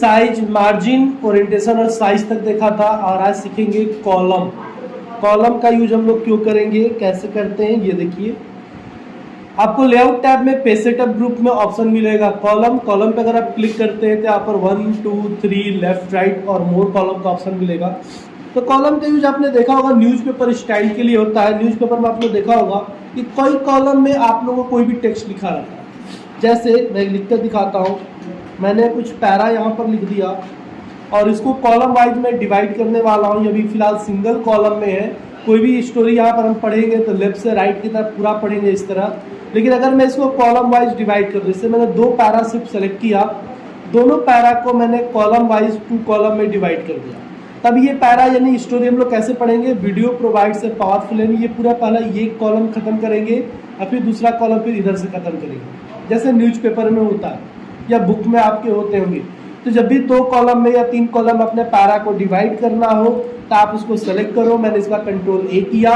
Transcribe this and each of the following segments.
Size, margin, orientation और size तक देखा था और आज सीखेंगे कॉलम। कॉलम का यूज हम लोग क्यों करेंगे, कैसे करते हैं, ये देखिए। आपको लेआउट टैब में पेज सेटअप ग्रुप में ऑप्शन मिलेगा कॉलम। कॉलम पे अगर आप क्लिक करते हैं तो यहाँ पर 1 2 3 लेफ्ट राइट और मोर कॉलम का ऑप्शन मिलेगा। तो कॉलम का यूज आपने देखा होगा न्यूज़पेपर स्टाइल के लिए होता है। न्यूज़पेपर में आपने देखा होगा कि कोई कॉलम में आप लोगों को कोई भी टेक्स्ट लिखा रहता है। जैसे मैं लिख कर दिखाता हूँ, मैंने कुछ पैरा यहाँ पर लिख दिया और इसको कॉलम वाइज में डिवाइड करने वाला हूँ। ये अभी फिलहाल सिंगल कॉलम में है। कोई भी स्टोरी यहाँ पर हम पढ़ेंगे तो लेफ्ट से राइट की तरफ पूरा पढ़ेंगे इस तरह। लेकिन अगर मैं इसको कॉलम वाइज डिवाइड कर दूँ, जैसे मैंने 2 पैरा सिर्फ सेलेक्ट किया, दोनों पैरा को मैंने कॉलम वाइज 2 कॉलम में डिवाइड कर दिया। तब ये पैरा यानी स्टोरी हम लोग कैसे पढ़ेंगे, वीडियो प्रोवाइड से पावरफुल यानी ये पूरा पहला ये कॉलम खत्म करेंगे और फिर दूसरा कॉलम फिर इधर से खत्म करेंगे, जैसे न्यूज़पेपर में होता है या बुक में आपके होते होंगे। तो जब भी 2 कॉलम में या 3 कॉलम अपने पैरा को डिवाइड करना हो तो आप उसको सेलेक्ट करो। मैंने इसका कंट्रोल A किया।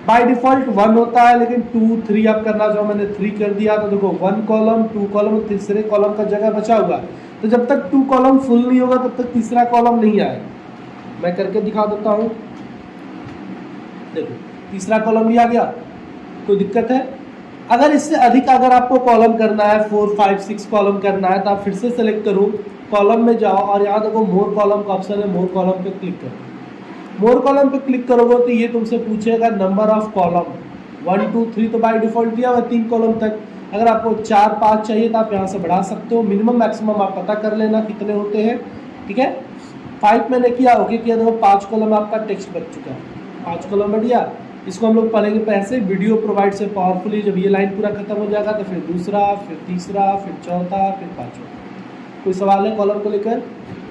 बाय डिफॉल्ट 1 होता है, लेकिन 2 3 आप करना चाहो, मैंने 3 कर दिया। तो देखो 1 कॉलम 2 कॉलम, तीसरे कॉलम का जगह बचा हुआ। तो जब तक 2 कॉलम फुल नहीं होगा तब तक तीसरा कॉलम नहीं आएगा। मैं करके दिखा देता हूँ। देखो तीसरा कॉलम भी आ गया। कोई दिक्कत है? अगर इससे अधिक अगर आपको कॉलम करना है, 4 5 6 कॉलम करना है, तो आप फिर से सेलेक्ट करो, कॉलम में जाओ और यहाँ देखो मोर कॉलम का ऑप्शन है, मोर कॉलम पे क्लिक करो। मोर कॉलम पे क्लिक करोगे तो ये तुमसे पूछेगा नंबर ऑफ कॉलम 1 2 3, तो बाय डिफॉल्ट दिया हुआ 3 कॉलम तक। अगर आपको 4 5 चाहिए तो आप यहाँ से बढ़ा सकते हो। मिनिमम मैक्सिमम आप पता कर लेना कितने होते हैं, ठीक है। 5 मैंने किया, ओके किया, देखो 5 कॉलम आपका टेक्स्ट बच चुका है। 5 कॉलम बढ़ गया। इसको हम लोग पढ़ेंगे पैसे वीडियो प्रोवाइड से पावरफुली। जब ये लाइन पूरा खत्म हो जाएगा तो फिर दूसरा, फिर तीसरा, फिर चौथा, फिर पांचवा। कोई सवाल है कॉलम को लेकर?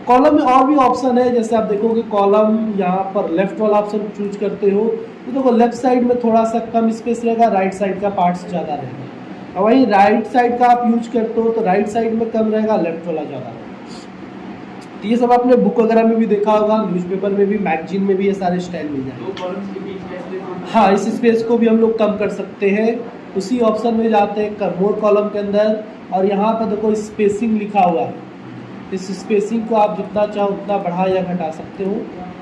कॉलम में और भी ऑप्शन है, जैसे आप देखोगे कॉलम यहाँ पर लेफ्ट वाला ऑप्शन चूज करते हो तो देखो लेफ्ट साइड में थोड़ा सा कम स्पेस रहेगा, राइट साइड का पार्ट्स ज़्यादा रहेगा। और वहीं राइट साइड का आप यूज करते हो तो राइट साइड में कम रहेगा, लेफ्ट वाला ज़्यादा रहेगा। तो ये सब आपने बुक वगैरह में भी देखा होगा, न्यूज़पेपर में भी, मैगजीन में भी ये सारे स्टाइल मिल जाएंगे। हाँ, इस स्पेस को भी हम लोग कम कर सकते हैं। उसी ऑप्शन में जाते हैं मोर कॉलम के अंदर और यहाँ पर देखो स्पेसिंग लिखा हुआ है। इस स्पेसिंग को आप जितना चाहो उतना बढ़ा या घटा सकते हो।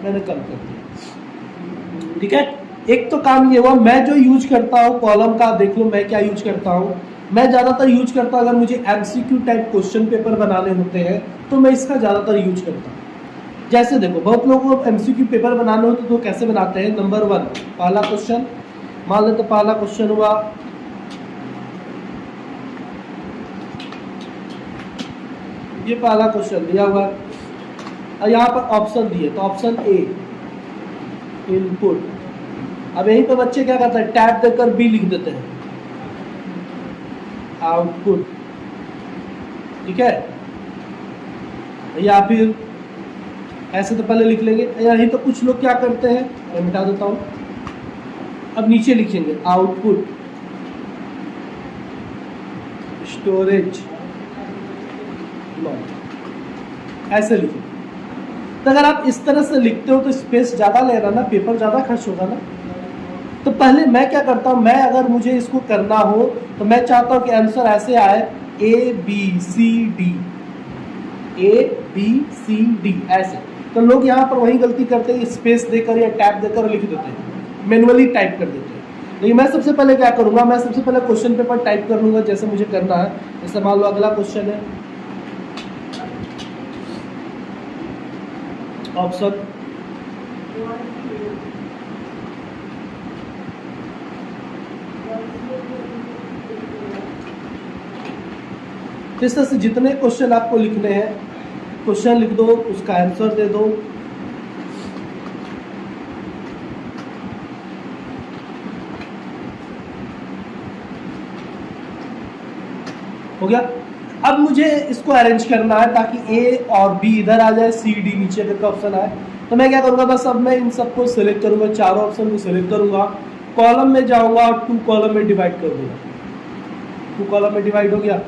मैंने कम कर दिया, ठीक है। एक तो काम ये हुआ। मैं जो यूज करता हूँ कॉलम का, देख लो मैं क्या यूज करता हूँ। मैं ज़्यादातर यूज करता हूँ, अगर मुझे MCQ टाइप क्वेश्चन पेपर बनाने होते हैं तो मैं इसका ज़्यादातर यूज करता हूँ। जैसे देखो बहुत लोगों को MCQ पेपर बनाने होते तो कैसे बनाते हैं। नंबर 1 पहला क्वेश्चन मान लेते, पहला क्वेश्चन हुआ ये पहला क्वेश्चन दिया हुआ और यहाँ पर ऑप्शन दिए, तो ऑप्शन A इनपुट। अब यहीं पे बच्चे क्या करते हैं, टैब देकर B लिख देते हैं, आउटपुट, ठीक है। या फिर ऐसे तो पहले लिख लेंगे। यहीं तो कुछ लोग क्या करते हैं, मैं मिटा देता हूँ। अब नीचे लिखेंगे आउटपुट स्टोरेज, ऐसे लिखेंगे। तो अगर आप इस तरह से लिखते हो तो स्पेस ज़्यादा ले रहा ना, पेपर ज़्यादा खर्च होगा ना। तो पहले मैं क्या करता हूँ, मैं अगर मुझे इसको करना हो तो मैं चाहता हूँ कि आंसर ऐसे आए ABCD, ABCD ऐसे। तो लोग यहाँ पर वही गलती करते हैं, स्पेस देकर या टैब देकर लिख देते हैं, मैनुअली टाइप कर देते हैं। लेकिन मैं सबसे पहले क्या करूँगा, मैं सबसे पहले क्वेश्चन पेपर टाइप कर लूँगा जैसे मुझे करना है। जैसे मान लो अगला क्वेश्चन है ऑप्शन इस तरह से जितने क्वेश्चन आपको लिखने हैं, क्वेश्चन लिख दो, उसका आंसर दे दो। हो गया। अब मुझे इसको अरेंज करना है ताकि A और B इधर आ जाए, C D नीचे का ऑप्शन आए। तो मैं क्या करूँगा, बस अब मैं इन सबको सिलेक्ट करूँगा, चारों ऑप्शन को सिलेक्ट करूँगा, कॉलम में जाऊँगा और 2 कॉलम में डिवाइड कर दूँगा। 2 कॉलम में डिवाइड हो गया।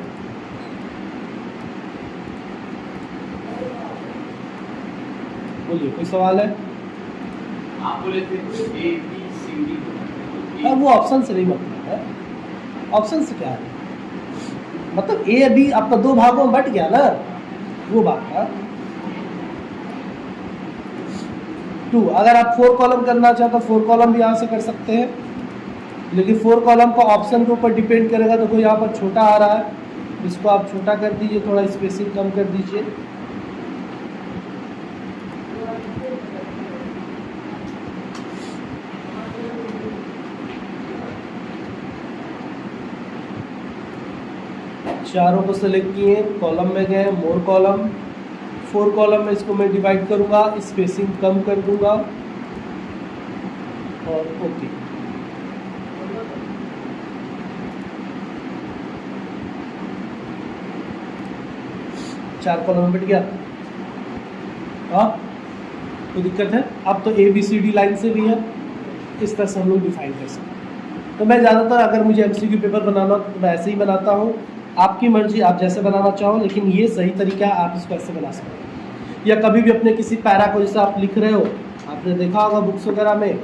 बोलिए कोई सवाल है? आप बोले थे ABCD, वो ऑप्शन से नहीं मतलब है। ऑप्शन से क्या है मतलब A B आपका 2 भागों में बट गया ना। वो बात है। 2 अगर आप 4 कॉलम करना चाहे तो 4 कॉलम भी यहाँ से कर सकते हैं, लेकिन 4 कॉलम का ऑप्शन के ऊपर डिपेंड करेगा। तो कोई यहाँ पर छोटा आ रहा है, इसको आप छोटा कर दीजिए, थोड़ा स्पेसिंग कम कर दीजिए। चारों को सेलेक्ट किए, कॉलम में गए, मोर कॉलम, 4 कॉलम में इसको मैं डिवाइड करूंगा, स्पेसिंग कम कर दूंगा और ओके। चार कॉलम में बैठ गया। हाँ, कोई दिक्कत है? अब तो ABCD लाइन से भी है, इस तरह से हम लोग डिफाइन कर सकते हैं। तो मैं ज़्यादातर अगर मुझे MCQ पेपर बनाना हो तो मैं ऐसे ही बनाता हूँ, आपकी मर्जी, आप जैसे बनाना चाहो, लेकिन ये सही तरीका है, आप इसको ऐसे बना सकते हैं। या कभी भी अपने किसी पैरा को जैसे आप लिख रहे हो, आपने देखा होगा बुक्स वगैरह में,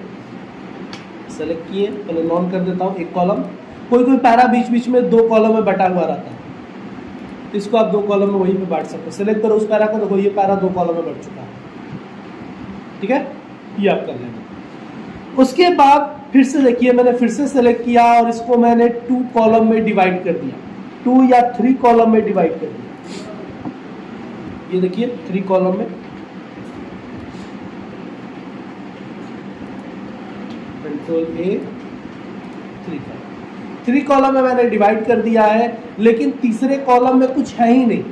सेलेक्ट किए, पहले नॉन कर देता हूँ, एक कॉलम, कोई पैरा बीच बीच में 2 कॉलम में बटा हुआ रहता है, इसको आप 2 कॉलम में वहीं पे बांट सकते हो। सेलेक्ट करो उस पैरा को, देखो ये पैरा 2 कॉलम में बढ़ चुका है, ठीक है, ये आप कर लेंगे। उसके बाद फिर से देखिए, मैंने फिर से सेलेक्ट किया और इसको मैंने 2 कॉलम में डिवाइड कर दिया, 2 या 3 कॉलम में डिवाइड कर दिया। ये देखिए 3 कॉलम में, Ctrl+A, 3 कॉलम में मैंने डिवाइड कर दिया है। लेकिन तीसरे कॉलम में कुछ है ही नहीं,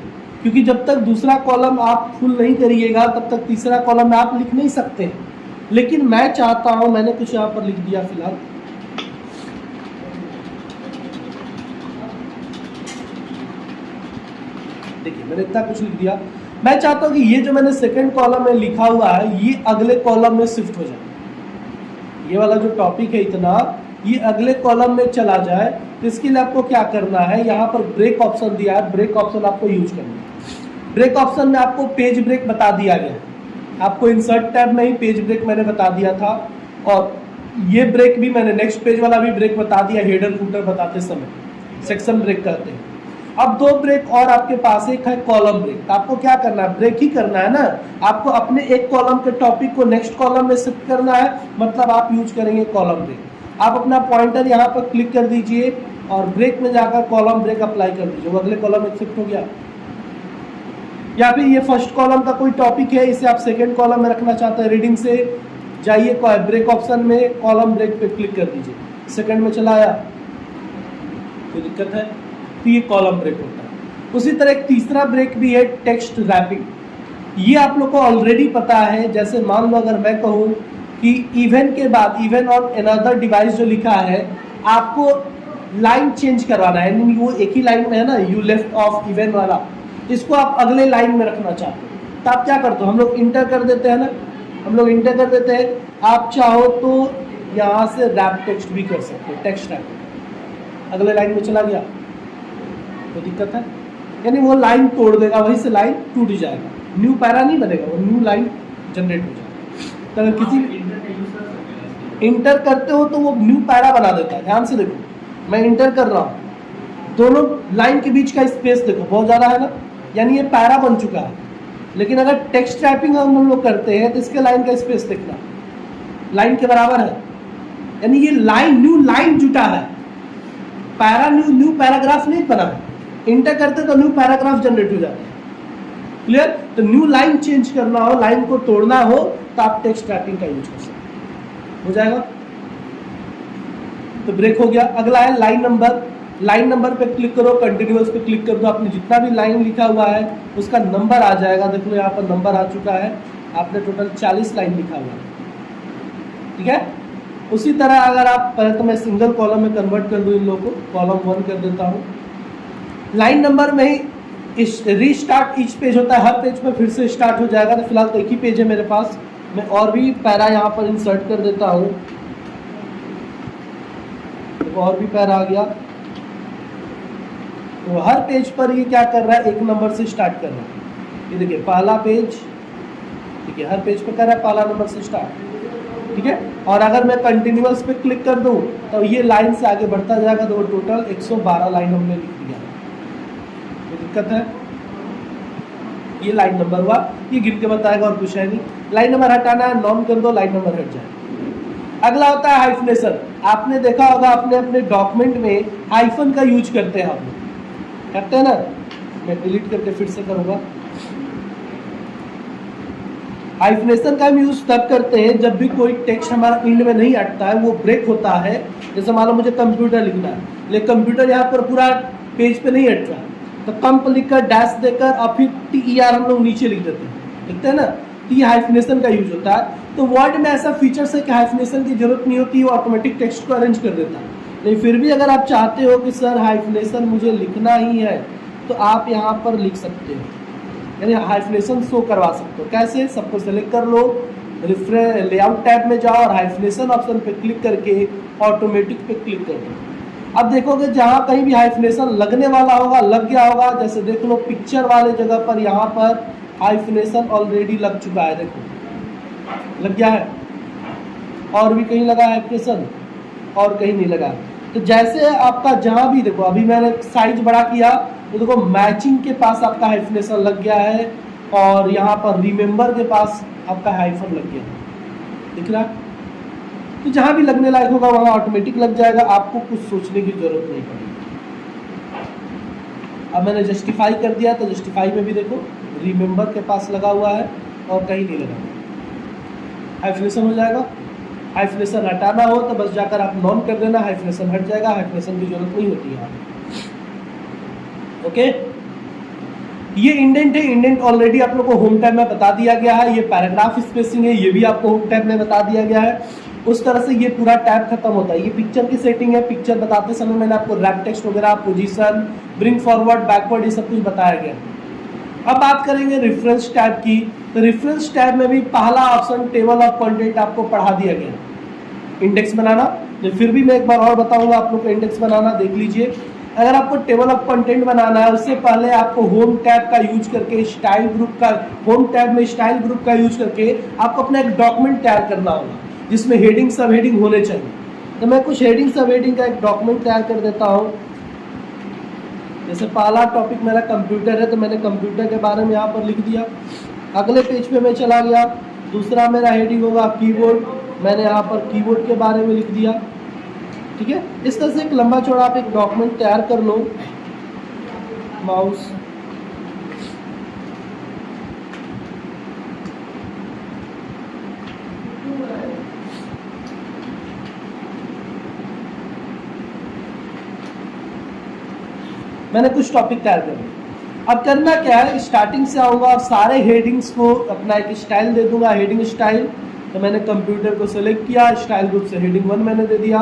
क्योंकि जब तक दूसरा कॉलम आप फुल नहीं करिएगा तब तक तीसरा कॉलम में आप लिख नहीं सकते हैं। लेकिन मैं चाहता हूं, मैंने कुछ यहाँ पर लिख दिया फिलहाल, देखिए मैंने इतना कुछ लिख दिया। मैं चाहता हूं कि ये जो मैंने सेकंड कॉलम में लिखा हुआ है ये अगले कॉलम में शिफ्ट हो जाए। ये वाला जो टॉपिक है इतना, ये अगले कॉलम में चला जाए। तो इसके लिए आपको क्या करना है, यहाँ पर ब्रेक ऑप्शन दिया है, ब्रेक ऑप्शन आपको यूज करना है। ब्रेक ऑप्शन में आपको पेज ब्रेक बता दिया गया है, आपको इंसर्ट टैब में ही पेज ब्रेक मैंने बता दिया था, और ये ब्रेक भी मैंने नेक्स्ट पेज वाला भी ब्रेक बता दिया, हेडर फुटर बताते समय सेक्शन ब्रेक करते हैं। अब 2 ब्रेक और आपके पास, एक है कॉलम ब्रेक। तो आपको क्या करना है, ब्रेक ही करना है ना, आपको अपने एक कॉलम के टॉपिक को नेक्स्ट कॉलम में शिफ्ट करना है, मतलब आप यूज करेंगे कॉलम ब्रेक। आप अपना पॉइंटर यहाँ पर क्लिक कर दीजिए और ब्रेक में जाकर कॉलम ब्रेक अप्लाई कर दीजिए, वो अगले कॉलम में शिफ्ट हो गया। या फिर ये फर्स्ट कॉलम का कोई टॉपिक है, इसे आप सेकेंड कॉलम में रखना चाहते हैं, रीडिंग से जाइए ब्रेक ऑप्शन में, कॉलम ब्रेक पे क्लिक कर दीजिए, सेकंड में चला आया, कोई दिक्कत है? तो ये कॉलम ब्रेक होता है। उसी तरह एक तीसरा ब्रेक भी है, टेक्स्ट रैपिंग। ये आप लोग को ऑलरेडी पता है। जैसे मान लो अगर मैं कहूँ कि इवन के बाद, इवन ऑन अनदर डिवाइस जो लिखा है, आपको लाइन चेंज करवाना है, यानी वो एक ही लाइन में है ना, यू लेफ्ट ऑफ इवन वाला, इसको आप अगले लाइन में रखना चाहते हो, तो आप क्या करते हो, हम लोग इंटर कर देते हैं ना, हम लोग इंटर कर देते हैं। आप चाहो तो यहाँ से रैप टेक्स्ट भी कर सकते हो, टेक्स्ट रैप, अगले लाइन में चला गया, तो दिक्कत है, यानी वो लाइन तोड़ देगा, वहीं से लाइन टूट जाएगा, न्यू पैरा नहीं बनेगा, वो न्यू लाइन जनरेट हो जाएगा। तो अगर किसी इंटर करते हो तो वो न्यू पैरा बना देता है। ध्यान से देखो, मैं इंटर कर रहा हूँ, दोनों लाइन के बीच का स्पेस देखो बहुत ज़्यादा है ना, यानी ये पैरा बन चुका है। लेकिन अगर टेक्स्ट टाइपिंग हम लोग करते हैं तो इसके लाइन का स्पेस देखना, लाइन के बराबर है, यानी ये लाइन, न्यू लाइन जुटा है, पैरा न्यू पैराग्राफ नहीं बना है। इंटर करते तो न्यू पैराग्राफ जनरेट हो जाता है, क्लियर? तो न्यू लाइन चेंज करना हो, लाइन को तोड़ना हो, तो आप टेक्स्ट टाइपिंग का यूज कर सकते हो जाएगा। तो ब्रेक हो गया। अगला है लाइन नंबर। लाइन नंबर पे क्लिक करो, कंटिन्यूअस पे क्लिक कर दो, आपने जितना भी लाइन लिखा हुआ है उसका नंबर आ जाएगा। देख लो यहाँ पर नंबर आ चुका है, आपने टोटल 40 लाइन लिखा हुआ है, ठीक है। उसी तरह अगर आप, पहले तो मैं सिंगल कॉलम में कन्वर्ट कर दूँ इन लोगों को, कॉलम 1 कर देता हूँ। लाइन नंबर में ही रीस्टार्ट ईच पेज होता है, हर पेज पर फिर से स्टार्ट हो जाएगा। तो फिलहाल तो एक ही पेज है मेरे पास, मैं और भी पैरा यहाँ पर इंसर्ट कर देता हूँ, और भी पैरा आ गया। तो हर पेज पर ये क्या कर रहा है, एक नंबर से स्टार्ट कर रहा है। ये देखिए पहला पेज, ठीक है, हर पेज पर कर रहा है पहला नंबर से स्टार्ट, ठीक है। और अगर मैं कंटिन्यूअस पे क्लिक कर दूं तो ये लाइन से आगे बढ़ता जाएगा। तो टोटल 112 लाइन हमने लिख दिया, कोई दिक्कत है? ये लाइन नंबर हुआ, ये गिन के बताएगा और कुछ है नहीं। लाइन नंबर हटाना है, नॉन कर दो, लाइन नंबर हट जाए। अगला होता है हाइफनेशन। आपने देखा होगा अपने अपने डॉक्यूमेंट में हाइफन का यूज करते हैं, आप लोग करते हैं ना। मैं डिलीट करके फिर से करूंगा। हाइफनेशन का हम यूज तब करते हैं जब भी कोई टेक्स्ट हमारा इंड में नहीं अटता है, वो ब्रेक होता है। जैसे मान लो मुझे कंप्यूटर लिखना है, लेकिन कंप्यूटर यहाँ पर पूरा पेज पे नहीं अट रहा, तो कंप लिखकर डैश देकर और फिर TER हम लोग नीचे लिख देते हैं, लिखते हैं ना, तो ये हाइफनेशन का यूज होता है। तो वर्ड में ऐसा फीचर्स है कि हाइफनेशन की जरूरत नहीं होती, वो ऑटोमेटिक टेक्स्ट को अरेंज कर देता है। लेकिन फिर भी अगर आप चाहते हो कि सर हाइफनेशन मुझे लिखना ही है, तो आप यहाँ पर लिख सकते हो, यानी हाइफनेशन शो करवा सकते हो। कैसे? सबको सेलेक्ट कर लो, लेआउट टैब में जाओ और हाइफनेशन ऑप्शन पे क्लिक करके ऑटोमेटिक पे क्लिक कर दो। अब देखोगे जहाँ कहीं भी हाइफनेशन लगने वाला होगा, लग गया होगा। जैसे देख लो पिक्चर वाले जगह पर यहाँ पर हाइफनेशन ऑलरेडी लग चुका है, देखो लग गया है। और भी कहीं लगा हाइफनेशन, और कहीं नहीं लगा। तो जैसे आपका जहाँ भी देखो, अभी मैंने साइज बड़ा किया तो देखो मैचिंग के पास आपका हाइफनेशन लग गया है, और यहाँ पर रिमेंबर के पास आपका हाइफन लग गया है, दिख रहा है। तो जहाँ भी लगने लायक होगा वहाँ ऑटोमेटिक लग जाएगा, आपको कुछ सोचने की जरूरत नहीं पड़ेगी। अब मैंने जस्टिफाई कर दिया, तो जस्टिफाई में भी देखो रिमेंबर के पास लगा हुआ है और कहीं नहीं लगा, हाइफनेशन हो जाएगा। हाइफनेशन हटाना हो तो बस जाकर आप नॉन कर देना, हाइफनेशन हट जाएगा, हाइफनेशन की जरूरत नहीं होती है। ओके, ये इंडेंट है। इंडेंट ऑलरेडी आप लोग को होम टैब में बता दिया गया है। ये पैराग्राफ स्पेसिंग है, ये भी आपको होम टैब में बता दिया गया है। उस तरह से ये पूरा टैब खत्म होता है। ये पिक्चर की सेटिंग है, पिक्चर बताते समय मैंने आपको रैप टेक्स्ट वगैरह, पोजीशन, ब्रिंग फॉरवर्ड, बैकवर्ड, ये सब कुछ बताया गया। अब बात करेंगे रेफरेंस टैब की। तो रेफरेंस टैब में भी पहला ऑप्शन टेबल ऑफ कंटेंट आपको पढ़ा दिया गया, इंडेक्स बनाना। तो फिर भी मैं एक बार और बताऊंगा आप लोग को इंडेक्स बनाना, देख लीजिए। अगर आपको टेबल ऑफ कंटेंट बनाना है, उससे पहले आपको होम टैब का यूज करके स्टाइल ग्रुप का, होम टैब में स्टाइल ग्रुप का यूज करके आपको अपना एक डॉक्यूमेंट तैयार करना होगा, जिसमें हेडिंग सब हेडिंग होने चाहिए। तो मैं कुछ हेडिंग सब हेडिंग का एक डॉक्यूमेंट तैयार कर देता हूँ। जैसे पहला टॉपिक मेरा कंप्यूटर है, तो मैंने कंप्यूटर के बारे में यहाँ पर लिख दिया। अगले पेज पे मैं चला गया, दूसरा मेरा हेडिंग होगा कीबोर्ड, मैंने यहाँ पर कीबोर्ड के बारे में लिख दिया। ठीक है, इस तरह से एक लंबा चौड़ा आप एक डॉक्यूमेंट तैयार कर लो। माउस मैंने कुछ टॉपिक तैयार कर दिए। अब करना क्या है, स्टार्टिंग से आऊँगा और सारे हेडिंग्स को अपना एक स्टाइल दे दूंगा, हेडिंग स्टाइल। तो मैंने कंप्यूटर को सेलेक्ट किया, स्टाइल ग्रुप से हेडिंग 1 मैंने दे दिया।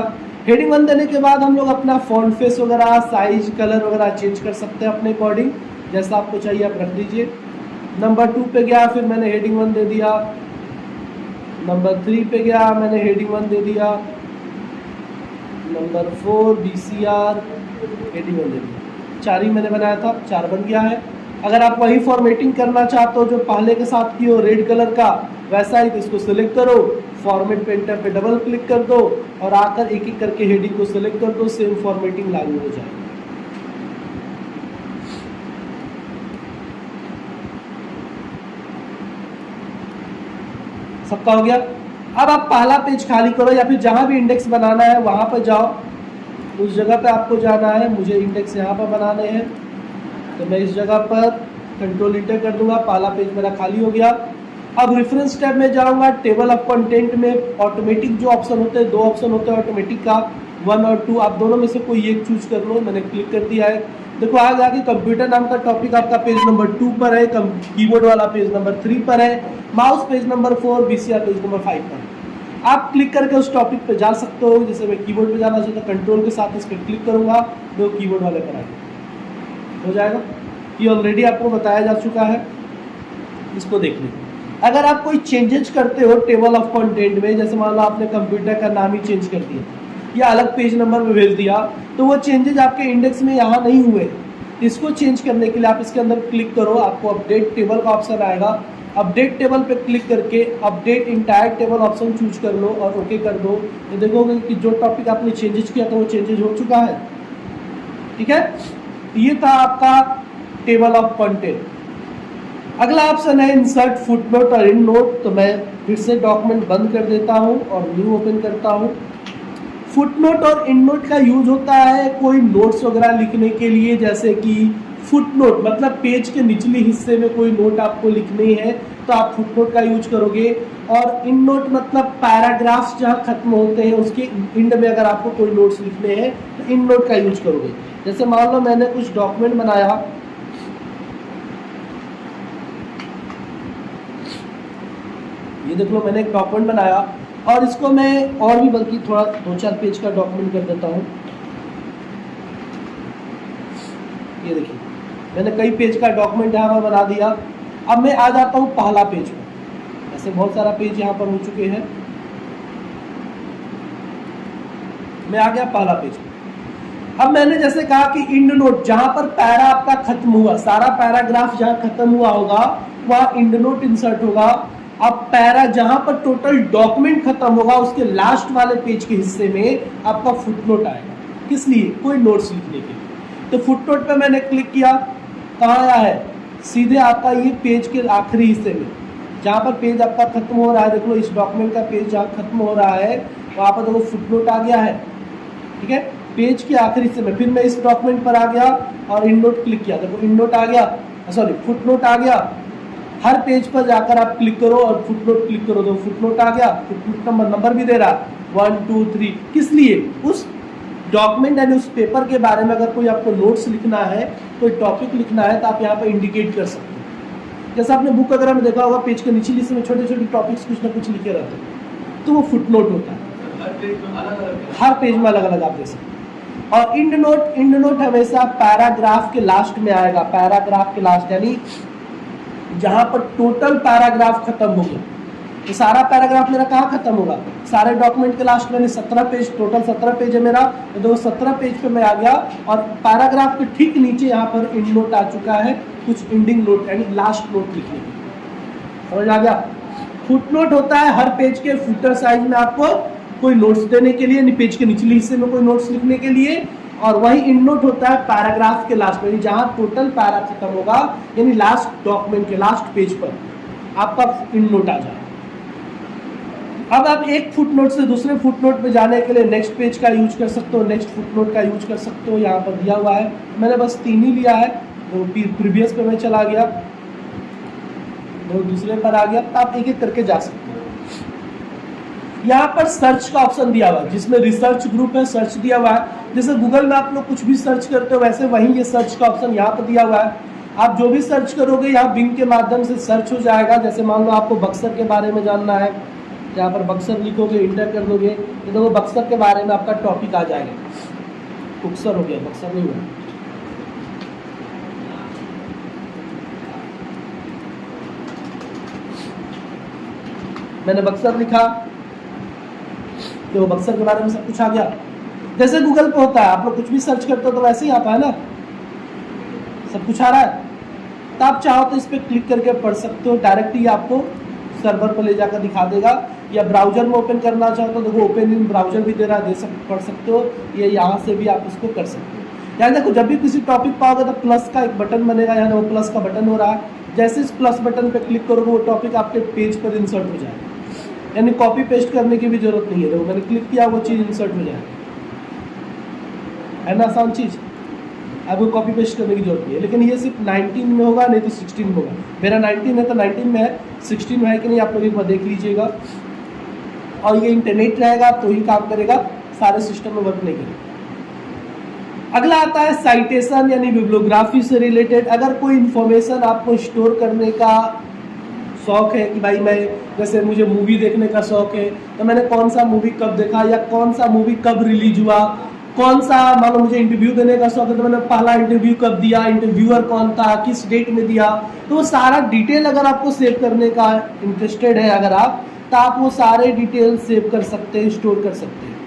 हेडिंग 1 देने के बाद हम लोग अपना फॉन्ट फेस वगैरह, साइज, कलर वगैरह चेंज कर सकते हैं अपने अकॉर्डिंग, जैसा आपको चाहिए आप रख लीजिए। नंबर 2 पे गया, फिर मैंने हेडिंग 1 दे दिया। नंबर 3 पे गया, मैंने हेडिंग 1 दे दिया। नंबर 4 BCR, हेडिंग 1 दे दिया। 4 ही मैंने बनाया था, 4 बन गया है। अगर आप वही फॉर्मेटिंग करना चाहते हो जो पहले के साथ की हो, रेड कलर का वैसा ही, तो इसको सिलेक्ट करो, फॉर्मेट पेंटर पे डबल क्लिक कर दो और आकर एक एक करके हेडिंग को सिलेक्ट कर दो, सेम फॉर्मेटिंग लागू हो जाएगी। सबका हो गया। अब आप पहला पेज खाली करो, या फिर जहां भी इंडेक्स बनाना है वहां पर जाओ, उस जगह पे आपको जाना है। मुझे इंडेक्स यहाँ पर बनाने हैं, तो मैं इस जगह पर कंट्रोल इंटर कर दूंगा, पहला पेज मेरा खाली हो गया। अब रेफरेंस टैब में जाऊंगा, टेबल ऑफ कंटेंट में ऑटोमेटिक जो ऑप्शन होते हैं, 2 ऑप्शन होते हैं ऑटोमेटिक का, 1 और 2, आप दोनों में से कोई एक चूज कर लो। मैंने क्लिक कर दिया है। देखो आगे आगे कंप्यूटर नाम का टॉपिक आपका पेज नंबर 2 पर है, कीबोर्ड वाला पेज नंबर 3 पर है, mouse page number 4, BCR page number 5 पर है। आप क्लिक करके उस टॉपिक पे जा सकते हो। जैसे मैं कीबोर्ड पे जाना चाहता हूँ, कंट्रोल के साथ इस पर क्लिक करूंगा, तो कीबोर्ड वाले पर आएगा, हो जाएगा। ये ऑलरेडी आपको बताया जा चुका है, इसको देख लीजिए। अगर आप कोई चेंजेस करते हो टेबल ऑफ कंटेंट में, जैसे मान लो आपने कंप्यूटर का नाम ही चेंज कर दिया या अलग पेज नंबर में भेज दिया, तो वो चेंजेस आपके इंडेक्स में यहाँ नहीं हुए। इसको चेंज करने के लिए आप इसके अंदर क्लिक करो, आपको अपडेट टेबल का ऑप्शन आएगा। अपडेट टेबल पे क्लिक करके update entire table option choose कर लो और ओके कर दो। तो देखोगे कि जो टॉपिक आपने चेंजेस किया था वो चेंजेस हो चुका है। ठीक है, ये था आपका टेबल ऑफ कंटेंट। अगला ऑप्शन है इंसर्ट फुटनोट और इन नोट। तो मैं फिर से डॉक्यूमेंट बंद कर देता हूं और न्यू ओपन करता हूं। फुटनोट और इन नोट का यूज होता है कोई नोट्स वगैरह लिखने के लिए, जैसे कि फुटनोट मतलब पेज के निचले हिस्से में कोई नोट आपको लिखनी है तो आप फुटनोट का यूज करोगे। और इन नोट मतलब पैराग्राफ्स जहाँ खत्म होते हैं उसके एंड में अगर आपको कोई नोट्स लिखने हैं तो इन नोट का यूज करोगे। जैसे मान लो मैंने कुछ डॉक्यूमेंट बनाया, ये देख लो मैंने एक डॉक्यूमेंट बनाया और इसको मैं और भी बल्कि थोड़ा 2-4 पेज का डॉक्यूमेंट कर देता हूँ। ये देखिए मैंने कई पेज का डॉक्यूमेंट यहाँ पर बना दिया। अब मैं आ जाता हूँ पहला पेज पर। ऐसे बहुत सारा पेज यहाँ पर हो चुके हैं। मैं आ गया पहला पेज पर। अब मैंने जैसे कहा कि इंड नोट जहां पर पैरा आपका खत्म हुआ, सारा पैराग्राफ जहां खत्म हुआ होगा वहां इंड नोट इंसर्ट होगा। अब पैरा जहां पर टोटल डॉक्यूमेंट खत्म होगा उसके लास्ट वाले पेज के हिस्से में आपका फुटनोट आएगा। किस लिए? कोई नोट्स लिखने के लिए। तो फुटनोट पे मैंने क्लिक किया, कहाँ आया है? सीधे आपका ये पेज के आखिरी हिस्से में जहाँ पर पेज आपका खत्म हो रहा है। देख लो इस डॉक्यूमेंट का पेज जहाँ खत्म हो रहा है वहाँ पर देखो फुटनोट आ गया है। ठीक है, पेज के आखिरी हिस्से में। फिर मैं इस डॉक्यूमेंट पर आ गया और इन नोट क्लिक किया, देखो इन नोट आ गया, सॉरी फुटनोट आ गया। हर पेज पर जाकर आप क्लिक करो और फुटनोट क्लिक करो तो फुटनोट आ गया। फुटनोट का नंबर भी दे रहा 1 2 3। किस लिए? उस डॉक्यूमेंट यानी उस पेपर के बारे में अगर कोई आपको नोट्स लिखना है, कोई टॉपिक लिखना है तो आप यहाँ पर इंडिकेट कर सकते हो। जैसे आपने बुक वगैरह में देखा होगा पेज के नीचे हिस्से में छोटे छोटे टॉपिक्स कुछ ना कुछ लिखे रहते हैं तो वो फुटनोट होता है। हर पेज में अलग अलग आप देख सकते हैं। और इंड नोट हमेशा पैराग्राफ के लास्ट में आएगा। पैराग्राफ के लास्ट यानी जहां पर टोटल पैराग्राफ खत्म हो गया। तो सारा पैराग्राफ मेरा कहाँ खत्म होगा? सारे डॉक्यूमेंट के लास्ट में 17 पेज, टोटल 17 पेज है मेरा। तो देखो 17 पेज पे मैं आ गया और पैराग्राफ के ठीक नीचे यहाँ पर इंड नोट आ चुका है, कुछ इंडिंग नोट यानी लास्ट नोट लिखने के। समझ आ गया? फुटनोट होता है हर पेज के फुटर साइज में आपको कोई नोट्स देने के लिए, यानी पेज के निचले हिस्से में कोई नोट्स लिखने के लिए। और वही इंड नोट होता है पैराग्राफ के लास्ट में, जहां टोटल पैरा खत्म होगा यानी लास्ट डॉक्यूमेंट के लास्ट पेज पर आपका इंड नोट आ जाए। अब आप एक फुटनोट से दूसरे फुटनोट पे जाने के लिए नेक्स्ट पेज का यूज कर सकते हो, नेक्स्ट फुटनोट का यूज कर सकते हो। यहाँ पर दिया हुआ है, मैंने बस 3 ही लिया है। तो प्रीवियस पे मैं चला गया, तो दूसरे पर आ गया। तो आप एक एक करके जा सकते हो। यहाँ पर सर्च का ऑप्शन दिया हुआ है जिसमें रिसर्च ग्रुप है, सर्च दिया हुआ है। जैसे गूगल में आप लोग कुछ भी सर्च करते हो वैसे वहीं ये सर्च का ऑप्शन यहाँ पर दिया हुआ है। आप जो भी सर्च करोगे यहाँ बिंग के माध्यम से सर्च हो जाएगा। जैसे मान लो आपको बक्सर के बारे में जानना है, यहाँ पर बक्सर लिखोगे, इंटर कर दोगे तो देखो बक्सर के बारे में आपका टॉपिक आ जाएगा। बक्सर हो गया, बक्सर नहीं हुआ। मैंने बक्सर लिखा तो बक्सर के बारे में सब कुछ आ गया। जैसे गूगल पे होता है, आप लोग कुछ भी सर्च करते हो तो वैसे ही आता है ना, सब कुछ आ रहा है। तो आप चाहो तो इस पर क्लिक करके पढ़ सकते हो, डायरेक्ट ही आपको सर्वर पर ले जाकर दिखा देगा। या ब्राउजर में ओपन करना चाहो तो देखो ओपन इन ब्राउजर भी दे रहा है, पढ़ सकते हो। ये यहाँ से भी आप इसको कर सकते हो। यानी देखो जब भी किसी टॉपिक पाओगे तो प्लस का एक बटन बनेगा, यानी वो प्लस का बटन हो रहा है। जैसे इस प्लस बटन पे क्लिक करोगे वो टॉपिक आपके पेज पर इंसर्ट हो जाएगा, यानी कॉपी पेस्ट करने की भी जरूरत नहीं है। देखो मैंने क्लिक किया वो चीज़ इंसर्ट हो जाएगी, है ना आसान चीज़। आपको कॉपी पेस्ट करने की जरूरत नहीं है। लेकिन ये सिर्फ 19 में होगा, नहीं तो 16 में होगा। मेरा 19 है तो 19 में है, 16 में है कि नहीं आप लोग एक बार देख लीजिएगा। और ये इंटरनेट रहेगा तो ही काम करेगा, सारे सिस्टम में वर्क नहीं करेगा। अगला आता है साइटेशन यानी बिब्लियोग्राफी से रिलेटेड। अगर कोई इन्फॉर्मेशन आपको स्टोर करने का शौक है कि भाई मैं जैसे मुझे मूवी देखने का शौक है तो मैंने कौन सा मूवी कब देखा या कौन सा मूवी कब रिलीज हुआ, कौन सा मान लो मुझे इंटरव्यू देने का शौक है तो मैंने पहला इंटरव्यू कब दिया, इंटरव्यूअर कौन था, किस डेट में दिया। तो वो सारा डिटेल अगर आपको सेव करने का इंटरेस्टेड है अगर आप, तो आप वो सारे डिटेल सेव कर सकते हैं, स्टोर कर सकते हैं।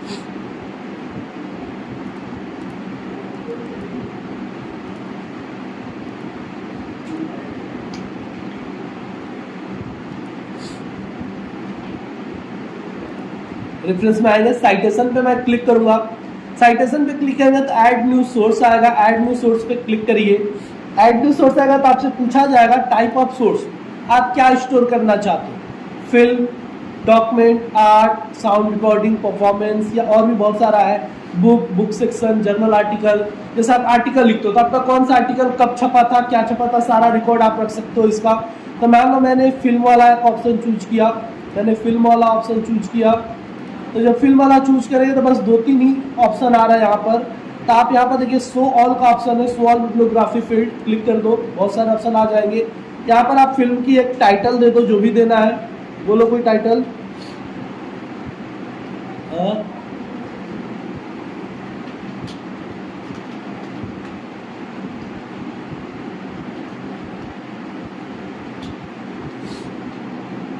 रेफरेंस में आएगा, साइटेशन पे मैं क्लिक करूंगा। साइटेशन पे क्लिक करेंगे तो ऐड न्यू सोर्स आएगा, ऐड न्यू सोर्स पे क्लिक करिए। ऐड न्यू सोर्स आएगा तो आपसे पूछा जाएगा टाइप ऑफ सोर्स, आप क्या स्टोर करना चाहते हो, film, document, art, sound recording, performance, या और भी बहुत सारा है, बुक सेक्शन, जर्नल आर्टिकल। जैसे आप आर्टिकल लिखते हो तो आपका कौन सा आर्टिकल कब छपा था, क्या छपा था, सारा रिकॉर्ड आप रख सकते हो इसका। तो मान लो मैंने फिल्म वाला एक ऑप्शन चूज किया, मैंने फिल्म वाला ऑप्शन चूज किया, तो जब फिल्म वाला चूज करेंगे तो बस 2-3 ही ऑप्शन आ रहा है यहाँ पर। तो आप यहाँ पर देखिए शो ऑल का ऑप्शन है, show all bibliography field, click कर दो, बहुत सारे ऑप्शन आ जाएंगे। यहाँ पर आप फिल्म की एक टाइटल दे दो, जो भी देना है, बोलो कोई टाइटल।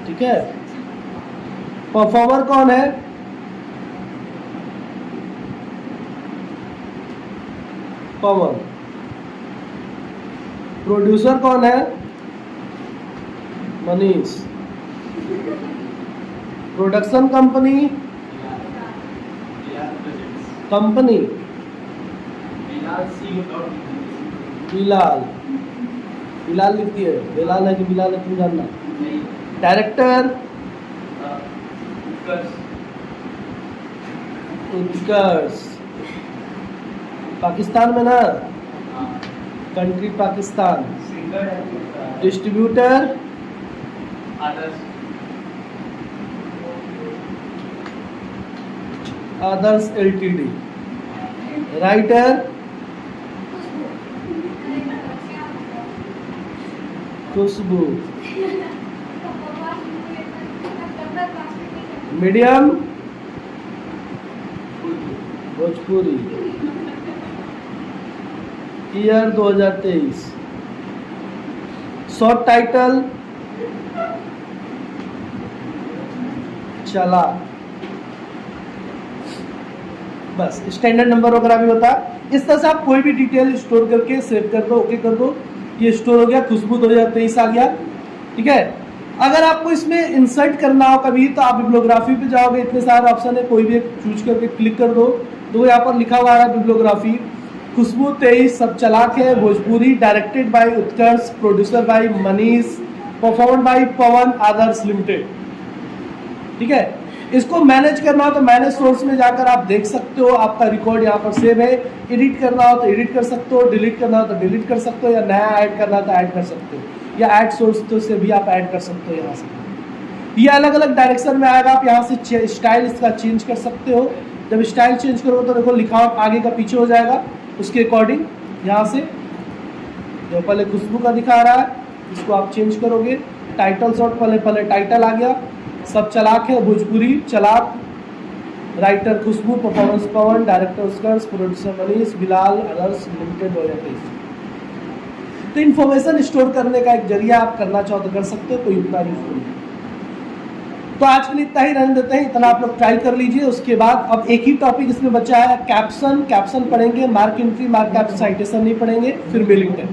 ठीक है, परफॉर्मर कौन है, पवन। प्रोड्यूसर कौन है, Manish. Production company, company Bilal, Bilal लिखती है, बिलाल है कि बिलाल है तुम जानना। डायरेक्टर उत्कर्ष, पाकिस्तान में ना, country Pakistan. Distributor Adarsh LTD. Writer Khushboo. Medium Bhojpuri. Year 2023। Short title चला। बस स्टैंडर्ड नंबर वगैरह भी होता है। इस तरह से आप कोई भी डिटेल स्टोर करके सेव कर दो, ओके कर दो, ये स्टोर हो गया, खुशबू 2023 आ गया। ठीक है, अगर आपको इसमें इंसर्ट करना हो कभी तो आप बिब्लियोग्राफी पे जाओगे, इतने सारे ऑप्शन है, कोई भी एक चूज करके क्लिक कर दो, तो यहाँ पर लिखा हुआ है बिब्लियोग्राफी, खुशबू 23 सब चलाक है Bhojpuri, directed by Utkarsh, producer by Manish, perform by Pawan Adarsh limited. ठीक है, इसको मैनेज करना हो तो मैनेज सोर्स में जाकर आप देख सकते हो, आपका रिकॉर्ड यहाँ पर सेव है। एडिट करना हो तो एडिट कर सकते हो, डिलीट करना हो तो डिलीट कर सकते हो, या नया ऐड करना हो तो ऐड कर सकते हो, या ऐड सोर्स तो से भी आप ऐड कर सकते हो यहाँ से। ये अलग अलग डायरेक्शन में आएगा, आप यहाँ से स्टाइल इसका चेंज कर सकते हो। जब स्टाइल चेंज करोगे तो देखो लिखा आगे का पीछे हो जाएगा, उसके अकॉर्डिंग यहाँ से जो पहले खुशबू का दिखा रहा है इसको आप चेंज करोगे। टाइटल शॉर्ट पहले टाइटल आ गया, सब चलाक है भोजपुरी चलाक, राइटर खुशबू, परफॉर्मेंस पवन, डायरेक्टर उत्कर्ष, प्रोड्यूसर मनीष, बिलाल आदर्श लिमिटेड 2023। तो इन्फॉर्मेशन स्टोर करने का एक जरिया आप करना चाहो तो कर सकते हो, कोई उतना यूजफुल नहीं। तो आज के लिए इतना ही रहने देते हैं, इतना आप लोग ट्राई कर लीजिए। उसके बाद अब एक ही टॉपिक इसमें बचा है, कैप्शन। कैप्शन पढ़ेंगे, mark entry, mark cap citation नहीं पढ़ेंगे, फिर बिलिंग टाइम।